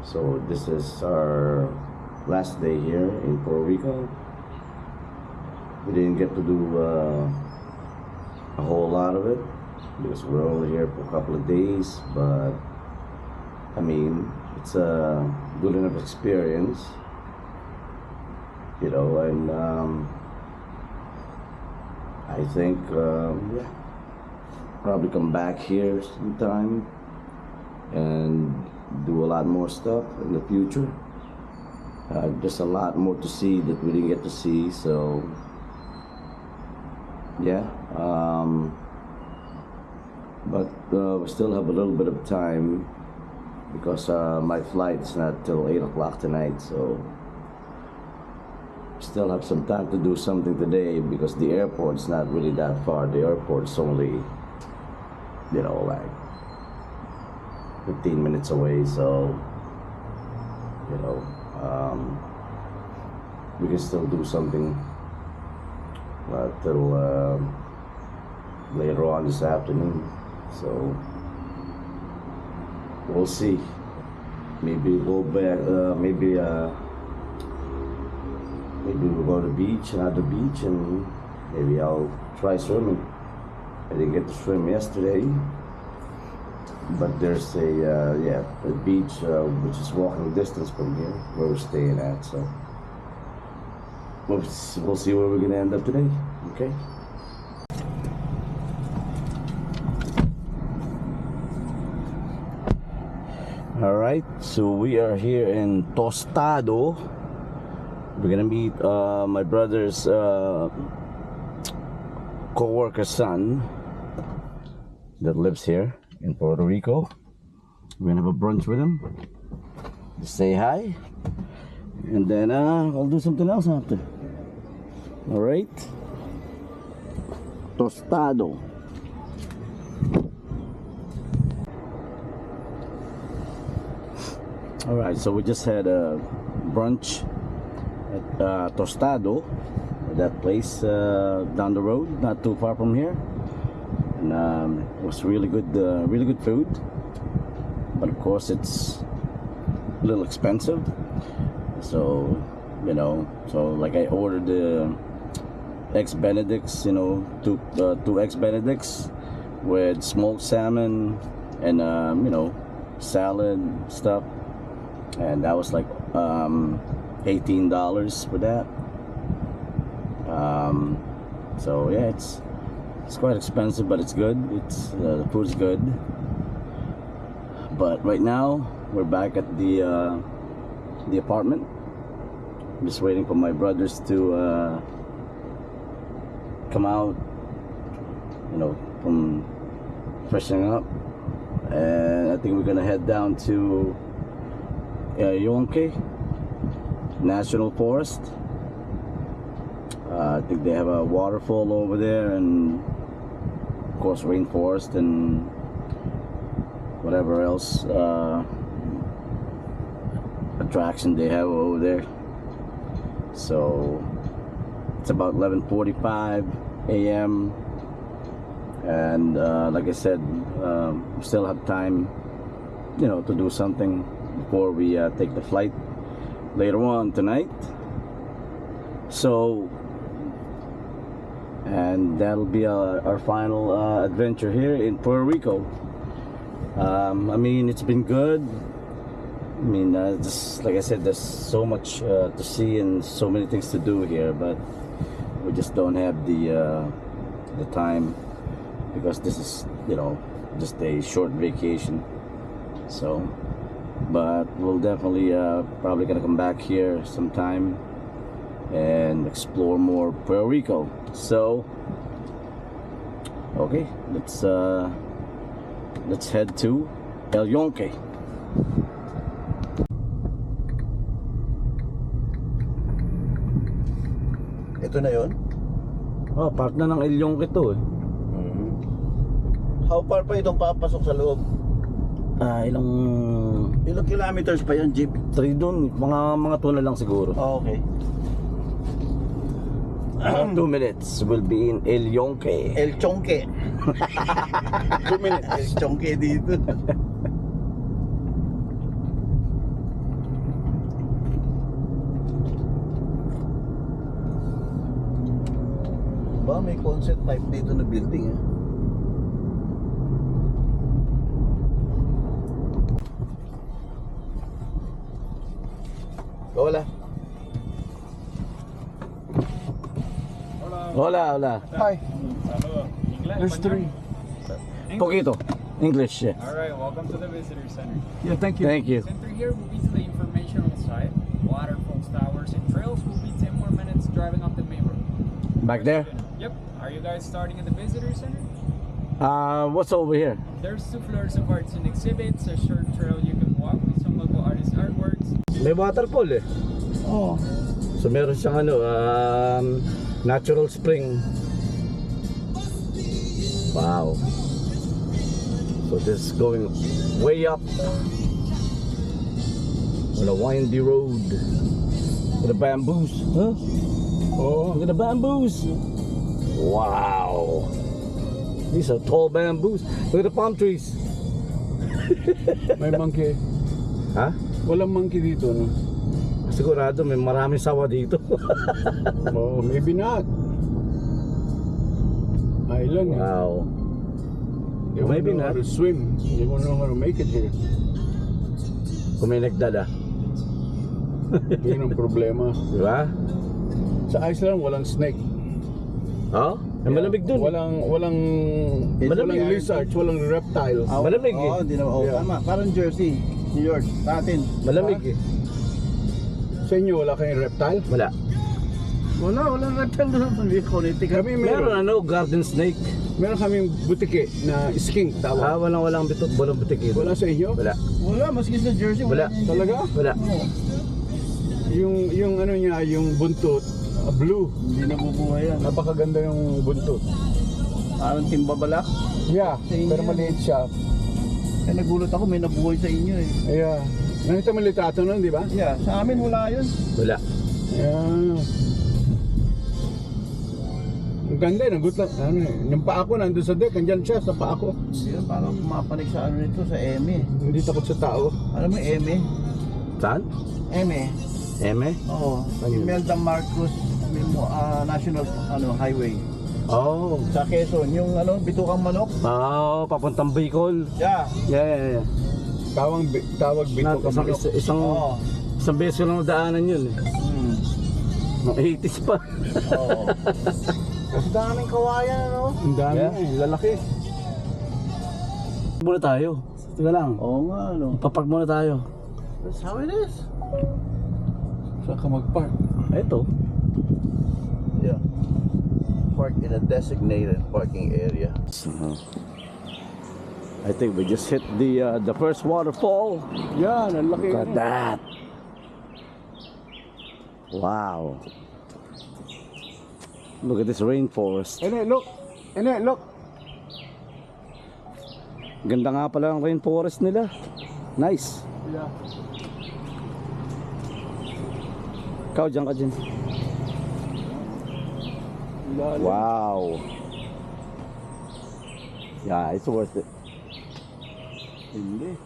So this is our last day here in Puerto Rico. We didn't get to do a whole lot of it because we're only here for a couple of days, but I mean, it's a good enough experience, you know, and I think yeah, probably come back here sometime and do a lot more stuff in the future. There's a lot more to see that we didn't get to see, so yeah. But we still have a little bit of time because my flight's not till 8 o'clock tonight, so still have some time to do something today because the airport's not really that far. The airport's only, you know, like 15 minutes away, so you know, we can still do something till later on this afternoon, so we'll see. Maybe we'll go back, maybe we'll go to the beach, another beach, and maybe I'll try swimming. I didn't get to swim yesterday, but there's a beach which is walking distance from here where we're staying at, so we'll see where we're gonna end up today. Okay. All right, so we are here in Tostado. We're gonna meet my brother's co-worker's son that lives here in Puerto Rico. We're gonna have a brunch with him, just say hi, and then I'll do something else after. All right, Tostado. All right, so we just had a brunch at Tostado, that place down the road, not too far from here, and it was really good food, but of course it's a little expensive, so you know, so like I ordered the eggs benedicts, you know, two eggs benedicts with smoked salmon and you know, salad stuff, and that was like $18 for that. So yeah, it's quite expensive, but it's good. It's the food's good. But right now we're back at the apartment. I'm just waiting for my brothers to come out, you know, from freshening up, and I think we're gonna head down to Yunque National Forest. I think they have a waterfall over there, and of course Rainforest and whatever else attraction they have over there. So it's about 11:45 a.m. and like I said, we still have time, you know, to do something before we take the flight later on tonight. So, and that'll be our final adventure here in Puerto Rico. I mean, it's been good. I mean, just like I said, there's so much to see and so many things to do here, but we just don't have the time because this is, you know, just a short vacation. So, but we'll definitely probably gonna come back here sometime and explore more Puerto Rico. So okay, let's head to El Yunque. Ito na yun? Oh, part na ng El Yunque to eh. How far pa itong papasok sa loob? Ilang kilometers pa yan, jeep? 3 dun, mga 2 na lang siguro. Oh, okay. 2 minutes will be in El Yunque. El Chonque. 2 minutes. El Chonque dito. may concept type dito na building eh. Hola. Hola, hola. Hi. There's three. Poquito. English, yeah. Alright, welcome to the visitor center. Yeah, thank you. Thank you. Center here will be to the informational side. Waterfalls, towers, and trails will be 10 more minutes driving up the main road. Back there? Yep. Are you guys starting at the visitor center? What's over here? There's 2 floors of arts and exhibits, a short trail you can walk with some local artist artworks. May waterfall eh. Oh. So meron siyang natural spring. Wow. So this is going way up on a windy road with the bamboos. Huh? Oh, look at the bamboos. Wow. These are tall bamboos. Look at the palm trees. May monkey. Ha? Walang monkey dito, no? Sigurado may maraming sawa dito. Oh, maybe not. Island. Wow. You won't Maybe know how not. to swim. You won't know how to make it here. Kung may nagdala. Yun ang problema. Di ba? Sa Iceland, walang snake. Oh? Ang malamig dun. Walang Malamig. lizards, walang reptiles. Malamig eh. Oo, hindi na. Oh, Yeah. tama. Parang Jersey, New York, sa atin. Malamig eh. Sa inyo, wala kayong reptile? Wala. Walang reptile doon sa Connecticut. Kami Meron garden snake. Meron kaming butike na skink tawag. Walang bitot, walang butik Wala sa inyo? Wala. Wala, maski sa Jersey. Wala. Talaga? Wala. Oo. Yung ano niya, yung buntot, blue. Hindi nabubuhay yan. Napakaganda yung buntot. Parang timbabalak. Yeah, Sa inyo pero yan. maliit siya. Kaya nagulat ako, may nabuhay sa inyo eh. Yeah. Nakita mo litrato nun, di ba? Yeah, sa amin wala yun. Wala. Yeah. Ang ganda eh, nagulat. Yung paa ko nandun sa deck, andyan siya sa paa ko. Yun, parang pumapanik sa ano nito, sa Eme. Hindi takot sa tao. Alam mo Eme? Saan? Eme. Eme? Oo. Ano yun? Imelda Marcos National Highway. Oh. Sa Quezon, yung bitukang manok. Papuntang Bicol. Yeah. Yeah. Tawag bito ka manok. Oo. Isang beses ko lang nadaanan yun eh. Hmm. Mga 80s pa. Oo. Mas daming kawayan, ano? Ang dami Yeah. eh, lalaki. Muna tayo. Teka lang. Oo nga, ano? Papark muna tayo. That's how it is. Saan ka mag-park? Eto. Yeah. Park in a designated parking area. I think we just hit the first waterfall. Yan, ang laki. Look at that. Wow. Look at this rainforest. Look. Look. Ganda nga pala ang rainforest nila. Nice. Yeah. Ikaw dyan ka dyan. Lalim. Wow. Yeah, it's worth it. Hindi.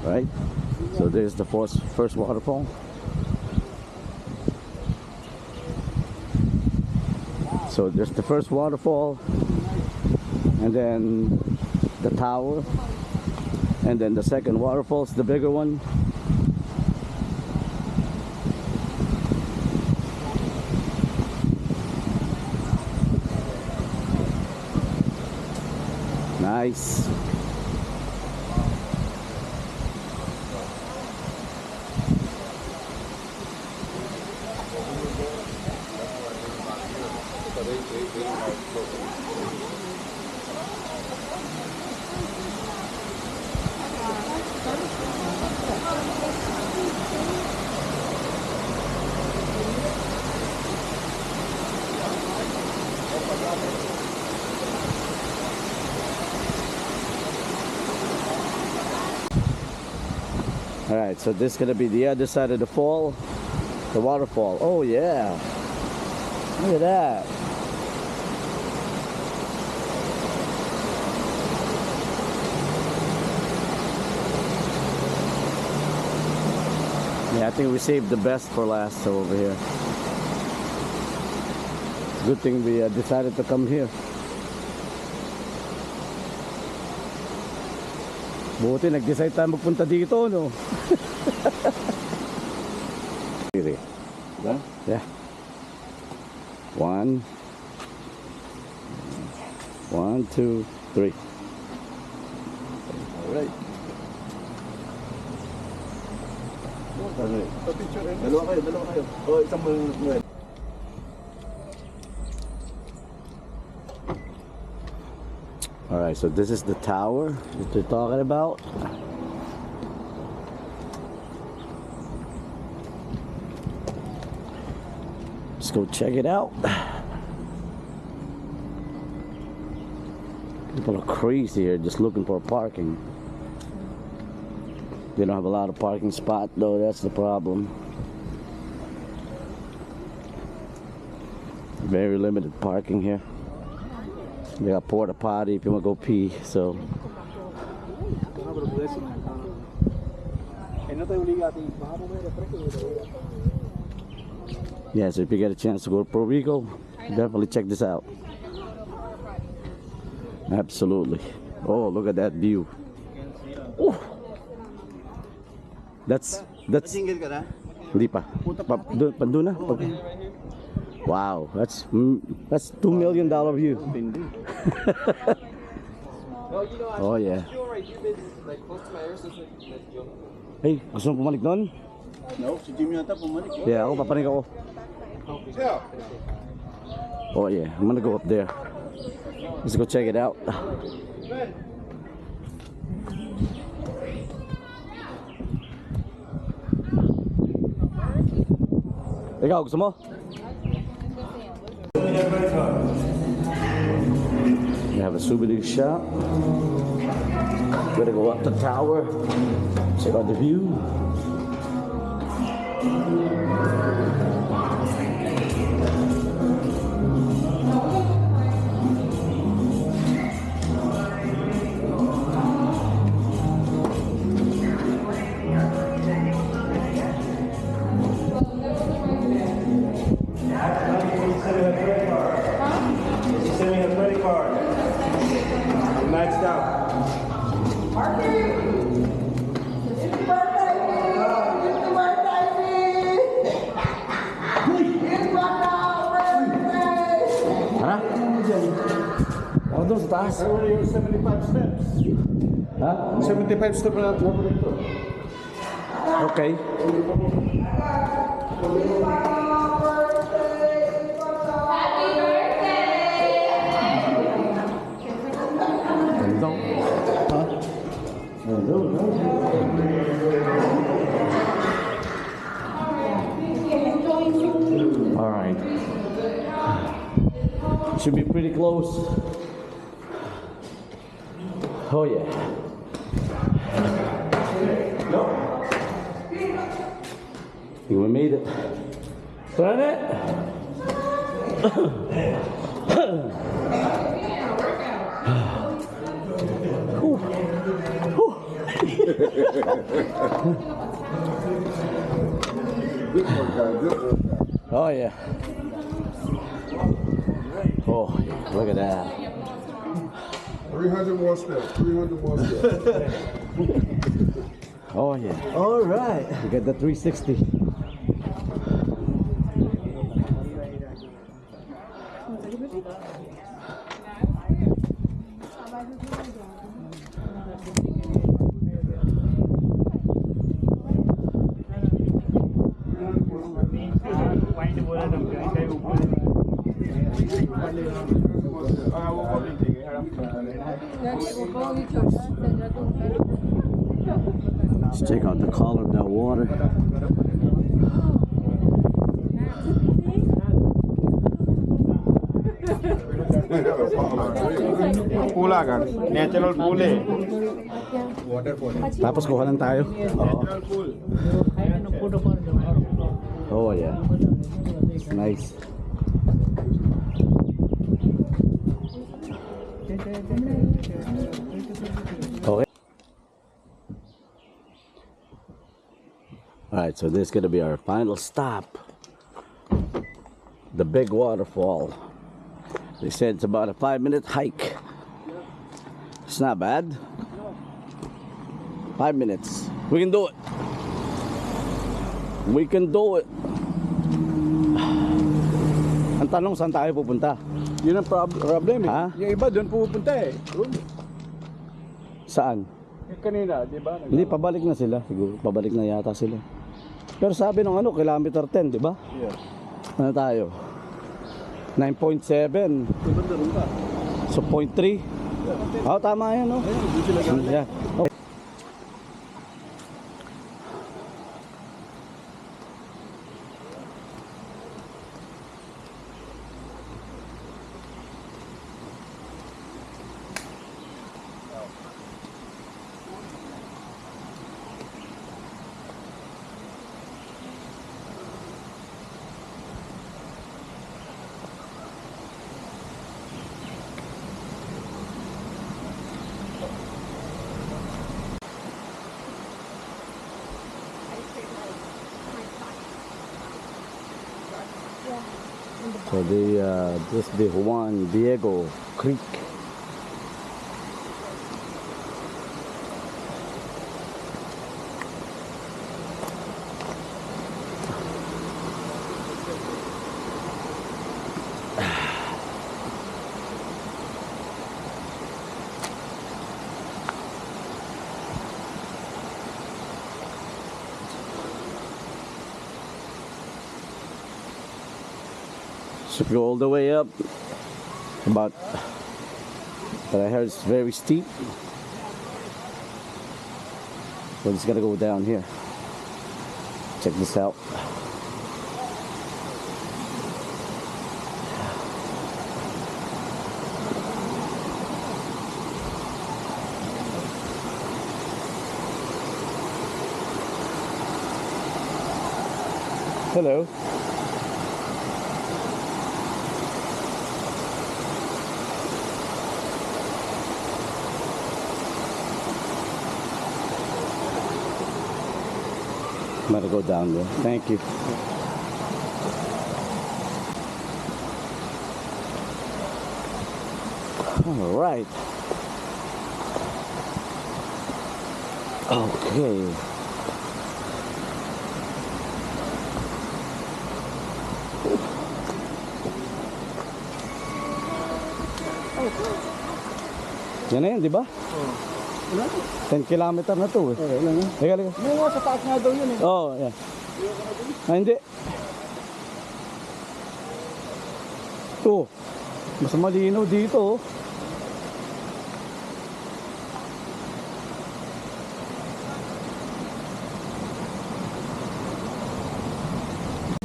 Right? So there's the first waterfall. So there's the first waterfall, and then the tower, and then the second waterfall's the bigger one. Nice. Alright, so this is gonna be the other side of the fall, the waterfall. Oh yeah, look at that. Yeah, I think we saved the best for last over here. Good thing we decided to come here. Buti nag-decide tayo magpunta dito, no? Really? Yeah. 1, 2, 3. Alright. Dalawa kayo. O, isang mo. Alright, so this is the tower that they're talking about. Let's go check it out. People are crazy here just looking for parking. They don't have a lot of parking spot though, that's the problem. Very limited parking here. They got porta potty if you want to go pee, so. Yeah, so if you get a chance to go to Puerto Rico, definitely check this out. Absolutely. Oh, look at that view. Ooh. That's hindi pa. Doon na. Wow, that's $2 million view. Oh yeah. Hey, gusto mo pumalik doon? No, si Jimmy yata pumalik. Yeah, ako papanig ako. Oh yeah, I'm gonna go up there. Let's go check it out. Ikaw, gusto mo? We have a souvenir shop. We're gonna go up the tower, check out the view. Oh, doon sa taas. 75 steps. Ha? 75 steps na ito. Okay. All right. Should be pretty close. Oh yeah. We made it. Turn it. Oh yeah. Oh, look at that. 300 more steps. 300 more steps. Oh yeah. All right. You got the 360. Let's check out the color of that water. Pulagan. Natural pool eh. Tapos kuhanan tayo. Oh yeah. Nice. Okay. right, so this is gonna be our final stop. The big waterfall. They said it's about a 5-minute hike. It's not bad. 5 minutes. We can do it. We can do it. Ang tanong, saan tayo pupunta? Yun ang problem eh. Ha? Yung iba doon pupunta eh. Saan? Yung kanina, di ba? Hindi, pabalik na sila. Siguro, pabalik na yata sila. Pero sabi ng ano, kilometer 10, di ba? Yeah. Ano tayo? 9.7. So, 0.3. Oh, tama yan, no? Yeah. Oh. So this is the Juan Diego Creek. So go all the way up, but I heard it's very steep. So it's gonna go down here. Check this out. Hello. I'm gonna go down there. Thank you. All right. Okay. Yan na yan, di ba? Oo. 10 kilometer na to eh. Okay, lang. Liga, liga. May nga sa taas nga daw yun eh. Oh, yeah. Ah, hindi. Ito. Mas malinaw dito oh.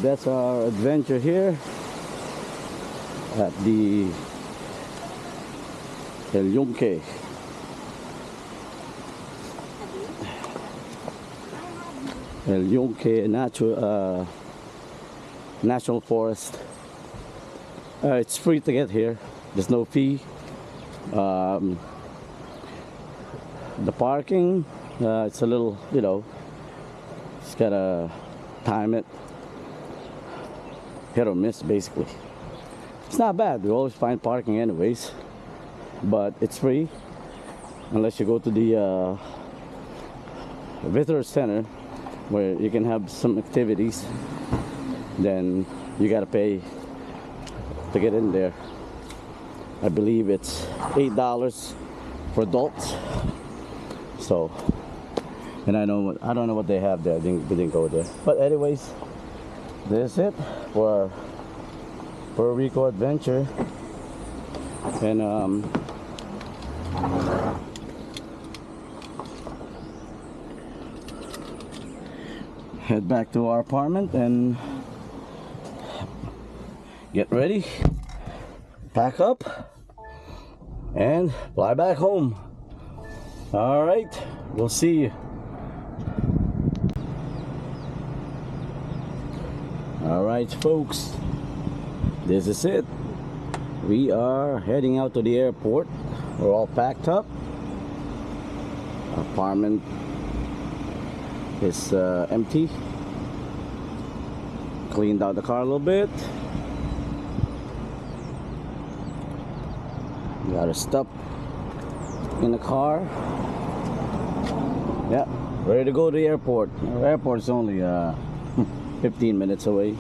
That's our adventure here at the Yunque. Yunque National Forest. It's free to get here. There's no fee. The parking, it's a little, you know, just gotta time it. Hit or miss, basically. It's not bad. We always find parking anyways, but it's free unless you go to the visitor center where you can have some activities. Then you gotta pay to get in there. I believe it's $8 for adults. So, and I don't know what they have there. We didn't go there. But anyways, this is it for our Puerto Rico adventure. And head back to our apartment and get ready, pack up, and fly back home. All right, we'll see you. All right, folks, this is it. We are heading out to the airport. We're all packed up. Our apartment is empty. Cleaned out the car a little bit. Got to stop in the car. Yeah, ready to go to the airport. The airport's only 15 minutes away.